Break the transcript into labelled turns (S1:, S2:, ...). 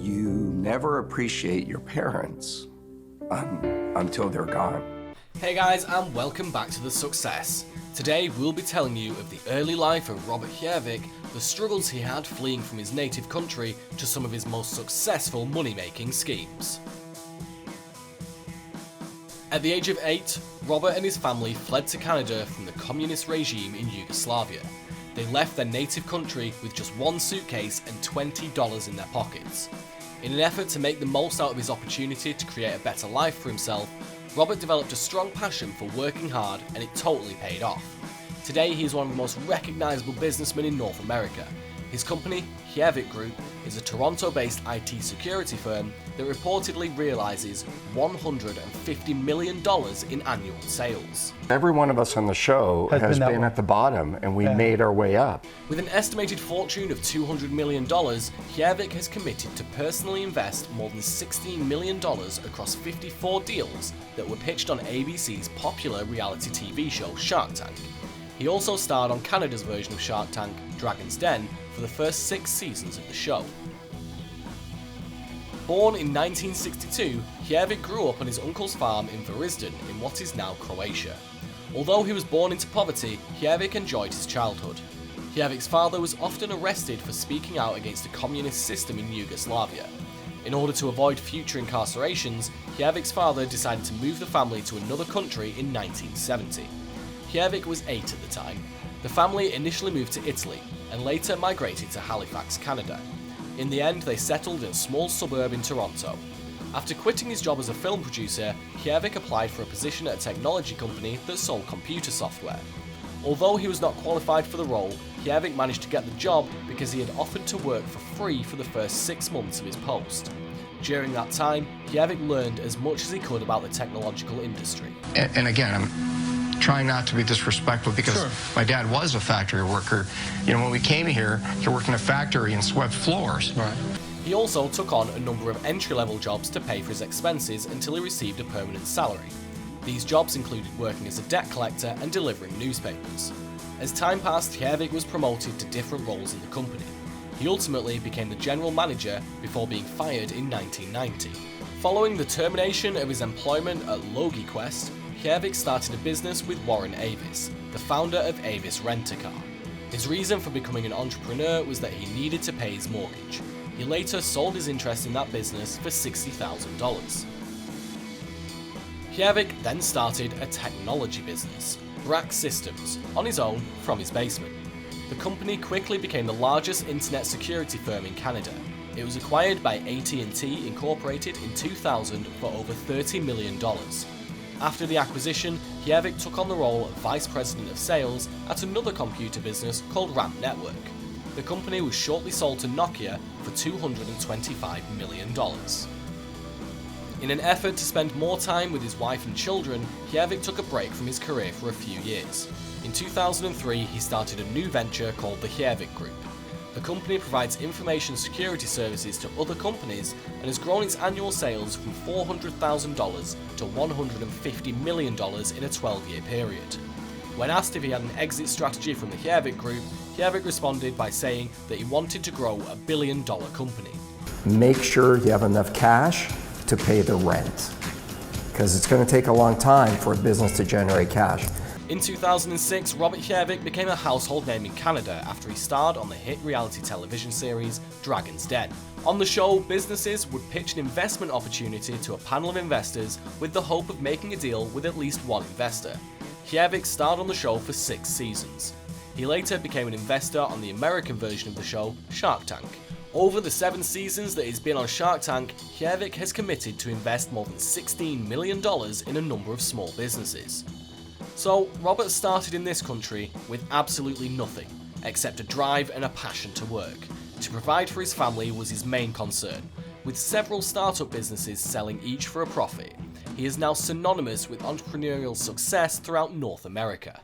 S1: you never appreciate your parents until they're gone.
S2: Hey guys, and welcome back to The Success. Today we'll be telling you of the early life of Robert Herjavec, the struggles he had fleeing from his native country to some of his most successful money-making schemes. At the age of 8, Robert and his family fled to Canada from the communist regime in Yugoslavia. They left their native country with just one suitcase and $20 in their pockets. In an effort to make the most out of his opportunity to create a better life for himself, Robert developed a strong passion for working hard, and it totally paid off. Today he is one of the most recognisable businessmen in North America. His company, Herjavec Group, is a Toronto-based IT security firm that reportedly realises $150 million in annual sales.
S1: Every one of us on the show has been at the bottom, and we made our way up.
S2: With an estimated fortune of $200 million, Herjavec has committed to personally invest more than $16 million across 54 deals that were pitched on ABC's popular reality TV show Shark Tank. He also starred on Canada's version of Shark Tank, Dragon's Den, for the first 6 seasons of the show. Born in 1962, Herjavec grew up on his uncle's farm in Varaždin in what is now Croatia. Although he was born into poverty, Herjavec enjoyed his childhood. Herjavec's father was often arrested for speaking out against the communist system in Yugoslavia. In order to avoid future incarcerations, Herjavec's father decided to move the family to another country in 1970. Herjavec was 8 at the time. The family initially moved to Italy and later migrated to Halifax, Canada. In the end, they settled in a small suburb in Toronto. After quitting his job as a film producer, Herjavec applied for a position at a technology company that sold computer software. Although he was not qualified for the role, Herjavec managed to get the job because he had offered to work for free for the first 6 months of his post. During that time, Herjavec learned as much as he could about the technological industry.
S3: And again, I'm trying not to be disrespectful because my dad was a factory worker. You know, when we came here, he worked in a factory and swept floors.
S2: Right. He also took on a number of entry-level jobs to pay for his expenses until he received a permanent salary. These jobs included working as a debt collector and delivering newspapers. As time passed, Herjavec was promoted to different roles in the company. He ultimately became the general manager before being fired in 1990. Following the termination of his employment at LogiQuest, Herjavec started a business with Warren Avis, the founder of Avis Rent-A-Car. His reason for becoming an entrepreneur was that he needed to pay his mortgage. He later sold his interest in that business for $60,000. Herjavec then started a technology business, RAGS Systems, on his own from his basement. The company quickly became the largest internet security firm in Canada. It was acquired by AT&T Incorporated in 2000 for over $30 million. After the acquisition, Herjavec took on the role of Vice President of Sales at another computer business called Ramp Network. The company was shortly sold to Nokia for $225 million. In an effort to spend more time with his wife and children, Herjavec took a break from his career for a few years. In 2003, he started a new venture called the Herjavec Group. The company provides information security services to other companies and has grown its annual sales from $400,000 to $150 million in a 12-year period. When asked if he had an exit strategy from the Herjavec Group, Herjavec responded by saying that he wanted to grow a billion-dollar company.
S1: Make sure you have enough cash to pay the rent, because it's going to take a long time for a business to generate cash.
S2: In 2006, Robert Herjavec became a household name in Canada after he starred on the hit reality television series Dragon's Den. On the show, businesses would pitch an investment opportunity to a panel of investors with the hope of making a deal with at least one investor. Herjavec starred on the show for 6 seasons. He later became an investor on the American version of the show, Shark Tank. Over the 7 seasons that he's been on Shark Tank, Herjavec has committed to invest more than $16 million in a number of small businesses. So, Robert started in this country with absolutely nothing, except a drive and a passion to work. To provide for his family was his main concern. With several startup businesses selling each for a profit, he is now synonymous with entrepreneurial success throughout North America.